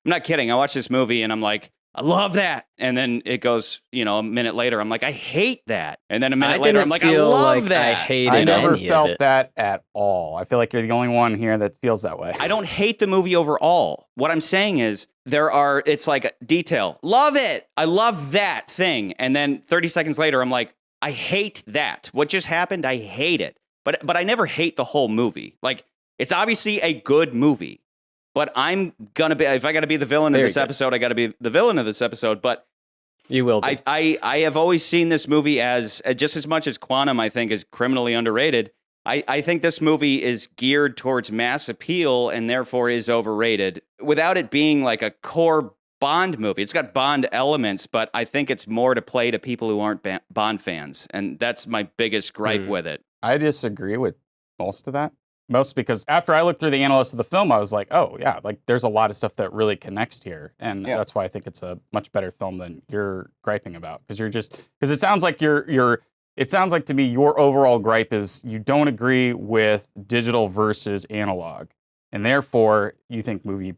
I'm not kidding. I watched this movie and I'm like, I love that. And then it goes, a minute later, I'm like, I hate that. And then a minute later, I'm like, I love that. I hated I never any felt of it. that at all. I feel like you're the only one here that feels that way. I don't hate the movie overall. What I'm saying is it's like detail. Love it. I love that thing. And then 30 seconds later, I'm like, I hate that. What just happened? I hate it. But I never hate the whole movie. Like, it's obviously a good movie. But I'm going to be, if I got to be the villain of this episode, I got to be the villain of this episode. But you will be. I have always seen this movie as, just as much as Quantum, I think, is criminally underrated. I think this movie is geared towards mass appeal and therefore is overrated without it being like a core Bond movie. It's got Bond elements, but I think it's more to play to people who aren't Bond fans. And that's my biggest gripe with it. I disagree with most of that. Most because after I looked through the analysis of the film, I was like, oh, yeah, like there's a lot of stuff that really connects here. And that's why I think it's a much better film than you're griping about. Because it sounds like it sounds like to me your overall gripe is you don't agree with digital versus analog. And therefore, you think movie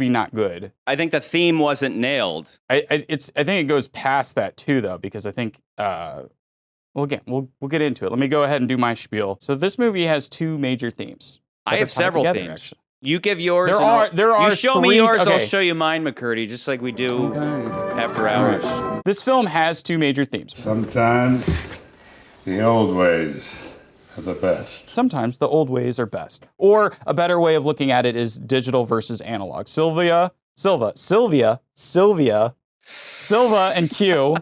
not good. I think the theme wasn't nailed. I think it goes past that too, though, because I think well, again, we'll get into it. Let me go ahead and do my spiel. So this movie has two major themes. I have several themes. Actually. You give yours. There are. You show me yours, I'll show you mine, McCurdy, just like we do after hours. Right. This film has two major themes. Sometimes the old ways are the best. Sometimes the old ways are best. Or a better way of looking at it is digital versus analog. Silva, and Q.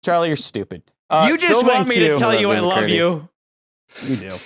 Charlie, you're stupid. You just Silva want me to tell you I love you. You do.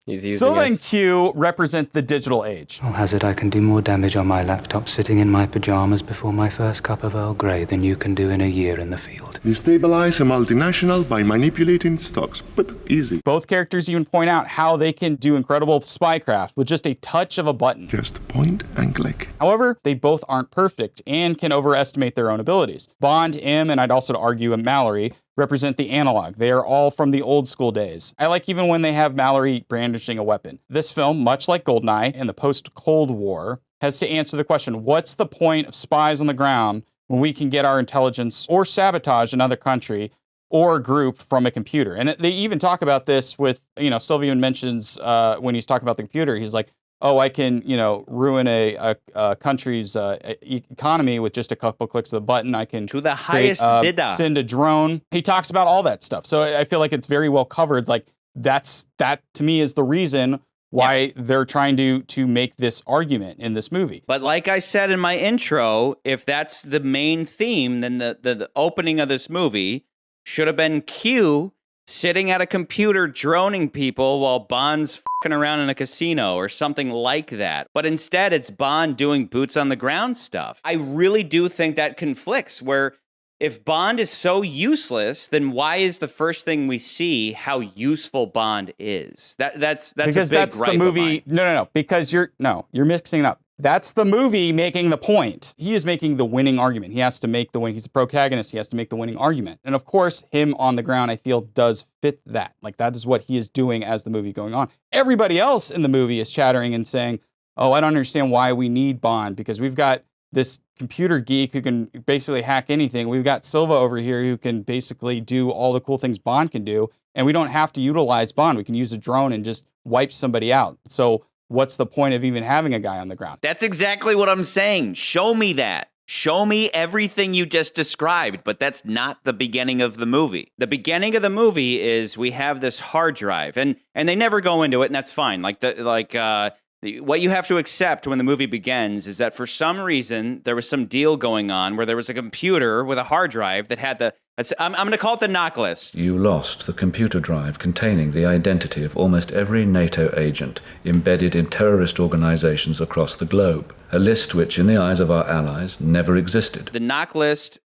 He's using Silva and Q represent the digital age. I'll hazard I can do more damage on my laptop sitting in my pajamas before my first cup of Earl Grey than you can do in a year in the field. Destabilize a multinational by manipulating stocks. But easy. Both characters even point out how they can do incredible spycraft with just a touch of a button. Just point and click. However, they both aren't perfect and can overestimate their own abilities. Bond, M, and I'd also argue Mallory represent the analog. They are all from the old school days. I like even when they have Mallory brandishing a weapon. This film, much like GoldenEye and the post-Cold War, has to answer the question, what's the point of spies on the ground when we can get our intelligence or sabotage another country or group from a computer? And they even talk about this with, Sylvian mentions when he's talking about the computer, he's like, oh, I can, ruin a country's economy with just a couple clicks of the button. I can to the highest bidder send a drone. He talks about all that stuff. So I feel like it's very well covered. Like that to me is the reason why they're trying to make this argument in this movie. But like I said in my intro, if that's the main theme, then the opening of this movie should have been Q sitting at a computer droning people while Bond's fucking around in a casino or something like that. But instead, it's Bond doing boots on the ground stuff. I really do think that conflicts, where if Bond is so useless, then why is the first thing we see how useful Bond is? That's because a big that's gripe the movie. of mine. No, because you're mixing it up. That's the movie making the point. He is making the winning argument. He has to make the win. He's a protagonist. He has to make the winning argument. And of course, him on the ground, I feel, does fit that. Like, that is what he is doing as the movie going on. Everybody else in the movie is chattering and saying, oh, I don't understand why we need Bond, because we've got this computer geek who can basically hack anything. We've got Silva over here who can basically do all the cool things Bond can do. And we don't have to utilize Bond. We can use a drone and just wipe somebody out. So what's the point of even having a guy on the ground? That's exactly what I'm saying. Show me that. Show me everything you just described, but that's not the beginning of the movie. The beginning of the movie is we have this hard drive, and they never go into it, and that's fine. What you have to accept when the movie begins is that for some reason there was some deal going on where there was a computer with a hard drive that had I'm going to call it the knock list. You lost the computer drive containing the identity of almost every NATO agent embedded in terrorist organizations across the globe, a list which, in the eyes of our allies, never existed. The knock list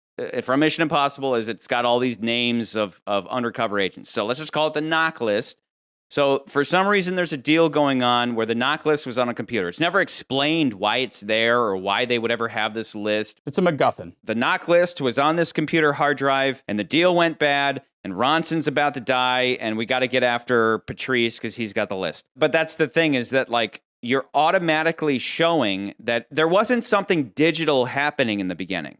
from Mission Impossible is it's got all these names of undercover agents. So let's just call it the knock list. So for some reason, there's a deal going on where the knock list was on a computer. It's never explained why it's there or why they would ever have this list. It's a MacGuffin. The knock list was on this computer hard drive, and the deal went bad, and Ronson's about to die, and we got to get after Patrice because he's got the list. But that's the thing, is that, like, you're automatically showing that there wasn't something digital happening in the beginning.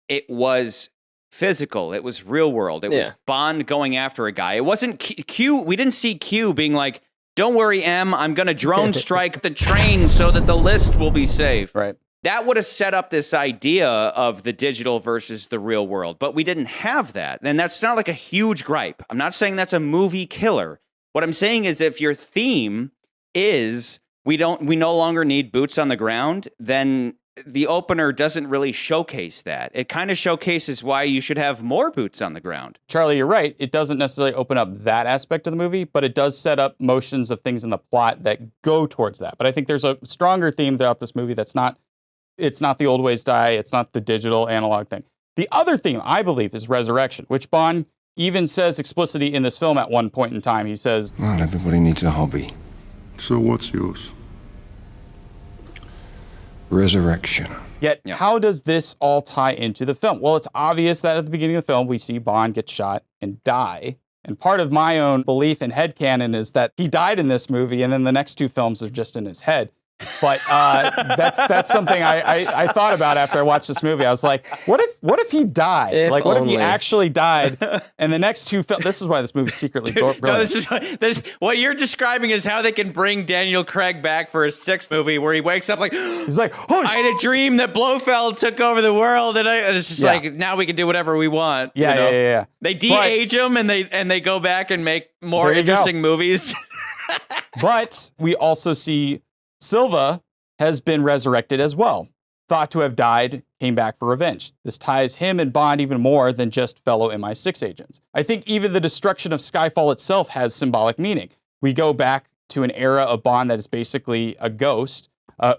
It was physical. It was real world. It was Bond going after a guy. It wasn't Q. We didn't see Q being like, don't worry, M, I'm going to drone strike the train so that the list will be safe. Right. That would have set up this idea of the digital versus the real world, but we didn't have that. And that's not like a huge gripe. I'm not saying that's a movie killer. What I'm saying is if your theme is we no longer need boots on the ground, then the opener doesn't really showcase that. It kind of showcases why you should have more boots on the ground. Charlie, you're right. It doesn't necessarily open up that aspect of the movie, but it does set up motions of things in the plot that go towards that. But I think there's a stronger theme throughout this movie it's not the old ways die, it's not the digital analog thing. The other theme, I believe, is resurrection, which Bond even says explicitly in this film at one point in time. He says, Well, everybody needs a hobby. So what's yours? Resurrection. Yet, how does this all tie into the film? Well, it's obvious that at the beginning of the film, we see Bond get shot and die. And part of my own belief in headcanon is that he died in this movie, and then the next two films are just in his head. But that's something I thought about after I watched this movie. I was like, what if he died? What if he actually died? And the next two films, this is why this movie's secretly brilliant. No, this what you're describing is how they can bring Daniel Craig back for a sixth movie where he wakes up like, he's like, oh, I had a dream that Blofeld took over the world, and it's just like, now we can do whatever we want. Yeah. They de-age him, and they go back and make more interesting movies. But we also see Silva has been resurrected as well. Thought to have died, came back for revenge. This ties him and Bond even more than just fellow MI6 agents. I think even the destruction of Skyfall itself has symbolic meaning. We go back to an era of Bond that is basically a ghost,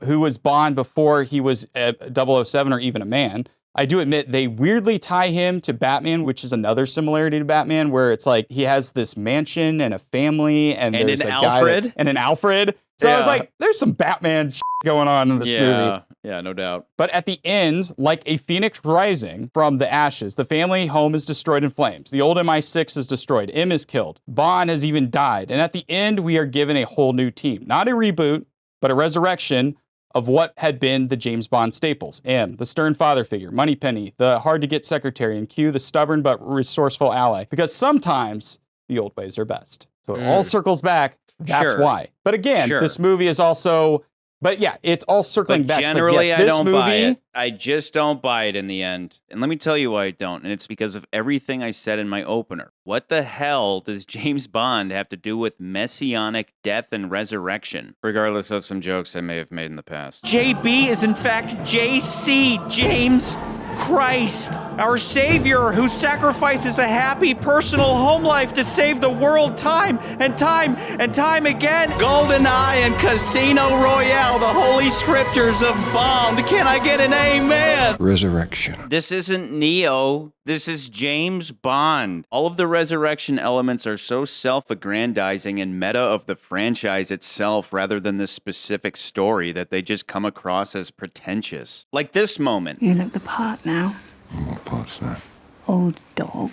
who was Bond before he was a 007 or even a man. I do admit they weirdly tie him to Batman, which is another similarity to Batman, where it's like he has this mansion and a family, and there's an a Alfred. guy and an Alfred. So I was like, there's some Batman going on in this movie. Yeah, no doubt. But at the end, like a phoenix rising from the ashes, the family home is destroyed in flames. The old MI6 is destroyed. M is killed. Bond has even died. And at the end, we are given a whole new team. Not a reboot, but a resurrection of what had been the James Bond staples. M, the stern father figure, Moneypenny, the hard-to-get secretary, and Q, the stubborn but resourceful ally. Because sometimes the old ways are best. So it all circles back. That's why. But again, this movie is also... But yeah, it's all circling back. Generally, like, I don't buy it. I just don't buy it in the end. And let me tell you why I don't. And it's because of everything I said in my opener. What the hell does James Bond have to do with messianic death and resurrection? Regardless of some jokes I may have made in the past. JB is in fact JC, James Christ, our Savior, who sacrifices a happy personal home life to save the world time and time and time again. GoldenEye and Casino Royale, the holy scriptures of Bond. Can I get an amen? Resurrection. This isn't Neo. This is James Bond. All of the resurrection elements are so self-aggrandizing and meta of the franchise itself rather than the specific story that they just come across as pretentious. Like this moment. You look the part now. What part's that? Old dog,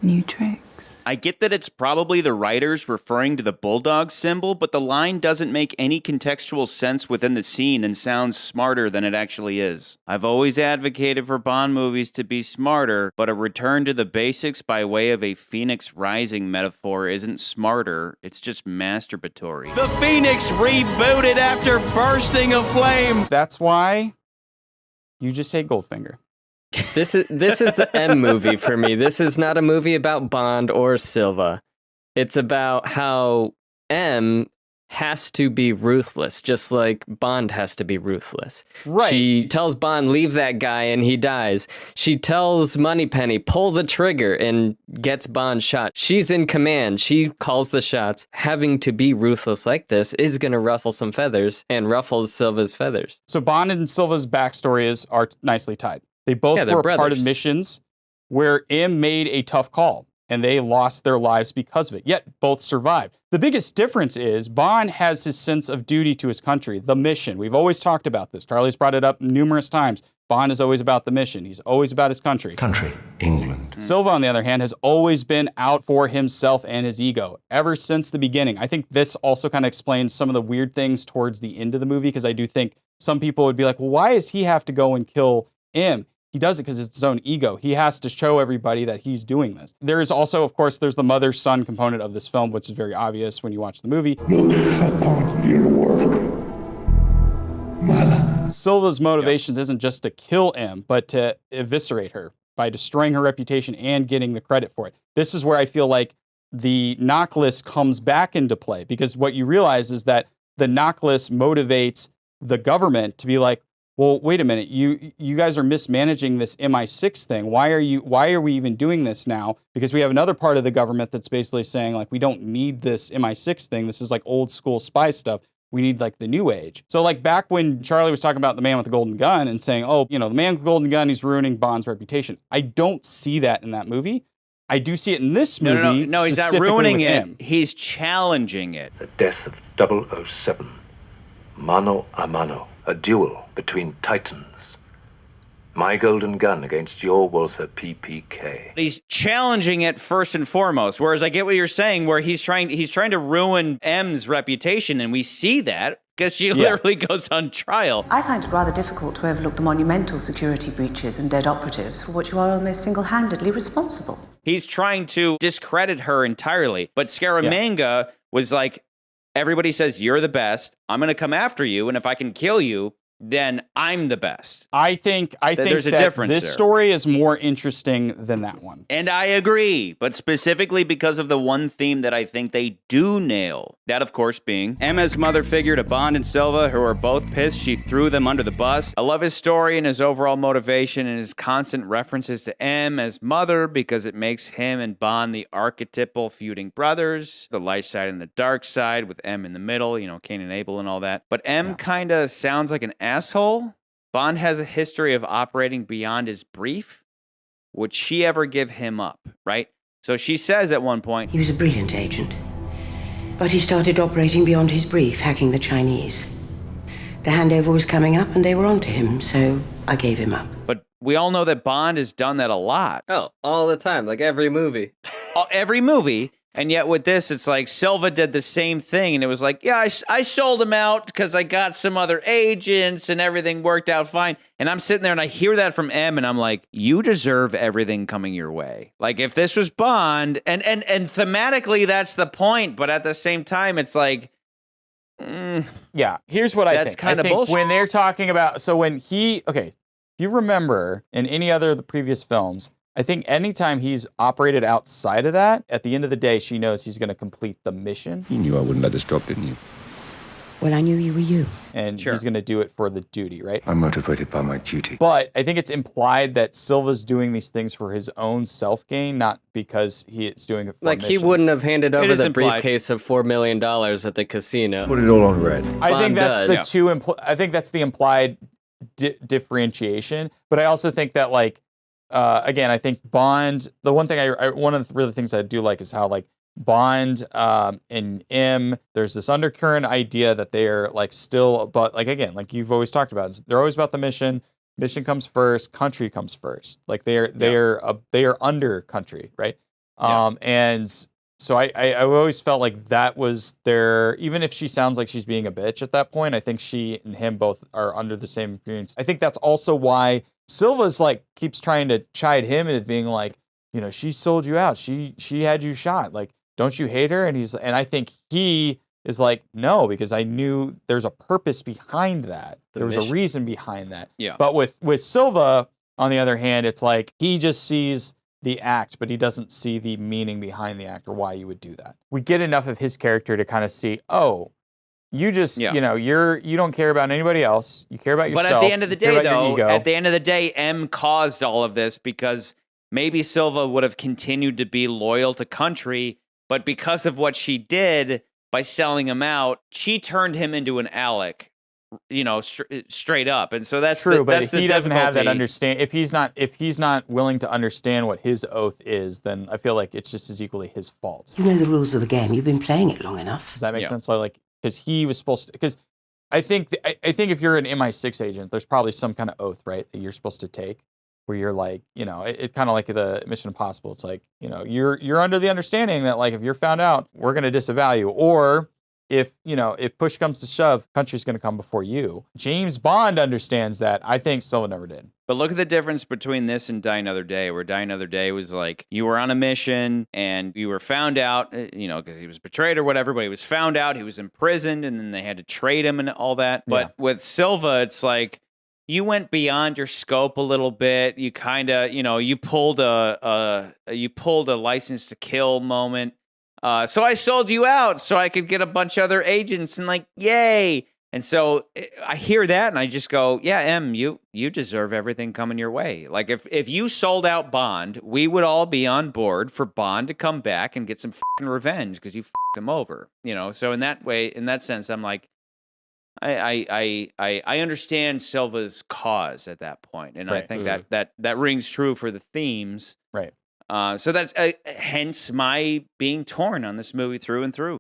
new tricks. I get that it's probably the writers referring to the bulldog symbol, but the line doesn't make any contextual sense within the scene and sounds smarter than it actually is. I've always advocated for Bond movies to be smarter, but a return to the basics by way of a Phoenix Rising metaphor isn't smarter, it's just masturbatory. The Phoenix rebooted after bursting a flame! That's why you just hate Goldfinger. This is the M movie for me. This is not a movie about Bond or Silva. It's about how M has to be ruthless, just like Bond has to be ruthless. Right. She tells Bond, leave that guy, and he dies. She tells Moneypenny, pull the trigger, and gets Bond shot. She's in command. She calls the shots. Having to be ruthless like this is going to ruffle some feathers, and ruffles Silva's feathers. So Bond and Silva's backstories are nicely tied. They both were part of missions where M made a tough call, and they lost their lives because of it, yet both survived. The biggest difference is Bond has his sense of duty to his country, the mission. We've always talked about this. Charlie's brought it up numerous times. Bond is always about the mission. He's always about his country. Country. England. Silva, on the other hand, has always been out for himself and his ego ever since the beginning. I think this also kind of explains some of the weird things towards the end of the movie, because I do think some people would be like, well, why does he have to go and kill M? He does it because it's his own ego. He has to show everybody that he's doing this. There is also, of course, there's the mother-son component of this film, which is very obvious when you watch the movie. Look how hard you work. Mother. Silva's motivations isn't just to kill M, but to eviscerate her by destroying her reputation and getting the credit for it. This is where I feel like the knock list comes back into play, because what you realize is that the knock list motivates the government to be like, well, wait a minute, you guys are mismanaging this MI6 thing. Why are we even doing this now? Because we have another part of the government that's basically saying, like, we don't need this MI6 thing. This is like old school spy stuff. We need like the new age. So like back when Charlie was talking about the man with the golden gun and saying, oh, the man with the golden gun, he's ruining Bond's reputation. I don't see that in that movie. I do see it in this movie. No, he's not ruining it. He's challenging it. The death of 007. Mano a mano. A duel between titans. My golden gun against your Walther PPK. He's challenging it first and foremost. Whereas I get what you're saying, where he's trying to ruin M's reputation, and we see that because she literally goes on trial. I find it rather difficult to overlook the monumental security breaches and dead operatives for which you are almost single-handedly responsible. He's trying to discredit her entirely. But Scaramanga was like, everybody says you're the best. I'm going to come after you, and if I can kill you, then I'm the best. I think there's a that difference this there. story is more interesting than that one. And I agree, but specifically because of the one theme that I think they do nail. That, of course, being Emma's mother figure to Bond and Silva, who are both pissed she threw them under the bus. I love his story and his overall motivation and his constant references to M as mother, because it makes him and Bond the archetypal feuding brothers, the light side and the dark side, with M in the middle, Cain and Abel and all that. But M kind of sounds like an asshole. Bond has a history of operating beyond his brief. Would she ever give him up, right? So she says at one point, he was a brilliant agent, but he started operating beyond his brief, hacking the Chinese. The handover was coming up and they were onto him, so I gave him up. But we all know that Bond has done that a lot. Oh, all the time, like every movie. Every movie. And yet with this, it's like Silva did the same thing. And it was like, yeah, I sold him out because I got some other agents and everything worked out fine. And I'm sitting there and I hear that from M and I'm like, you deserve everything coming your way. Like if this was Bond, and thematically that's the point. But at the same time, it's like, yeah, here's what I think. That's kind of think bullshit. When they're talking about, so when if you remember in any other of the previous films, I think anytime he's operated outside of that, at the end of the day, she knows he's going to complete the mission. You knew I wouldn't let this drop, didn't you? Well, I knew you were you. And he's going to do it for the duty, right? I'm motivated by my duty. But I think it's implied that Silva's doing these things for his own self-gain, not because he is doing it for Like a he mission. wouldn't have handed over the implied. briefcase of $4 million at the casino. Put it all on red. I think Bond that's does. I think that's the implied differentiation. But I also think that, like, again, I think Bond. The one thing one of the really things I do like is how, like, Bond and M, there's this undercurrent idea that they're like still, but like again, like you've always talked about, they're always about the mission. Mission comes first, country comes first. Like they are under country, right? And so I always felt like that was their, even if she sounds like she's being a bitch at that point, I think she and him both are under the same experience. I think that's also why Silva's like keeps trying to chide him into being like, she sold you out. She had you shot. Like, don't you hate her? And I think he is like, no, because I knew there's a purpose behind that. There was a reason behind that. Yeah. But with Silva, on the other hand, it's like he just sees the act, but he doesn't see the meaning behind the act or why you would do that. We get enough of his character to kind of see, oh, you just, you don't care about anybody else. You care about yourself. But at the end of the day, M caused all of this because maybe Silva would have continued to be loyal to country, but because of what she did by selling him out, she turned him into an Alec, straight up. And so that's true. But if he doesn't have that understand. If he's not willing to understand what his oath is, then I feel like it's just as equally his fault. You know the rules of the game. You've been playing it long enough. Does that make sense? Like, because he was supposed to. Because I think if you're an MI6 agent, there's probably some kind of oath, right, that you're supposed to take, where you're like, it's kind of like the Mission Impossible. It's like, you're under the understanding that like if you're found out, we're going to disavow you, or if push comes to shove, country's going to come before you. James Bond understands that. I think Silva never did. But look at the difference between this and Die Another Day, where Die Another Day was like, you were on a mission and you were found out, because he was betrayed or whatever, but he was found out, he was imprisoned, and then they had to trade him and all that. But with Silva, it's like, you went beyond your scope a little bit. You kind of, you pulled a License to Kill moment. So I sold you out so I could get a bunch of other agents and like, yay. And so I hear that and I just go, yeah, M, you deserve everything coming your way. Like if you sold out Bond, we would all be on board for Bond to come back and get some fucking revenge because you fucked him over. So in that sense, I'm like, I understand Silva's cause at that point, and I think that rings true for the themes. Right. So that's hence my being torn on this movie through and through.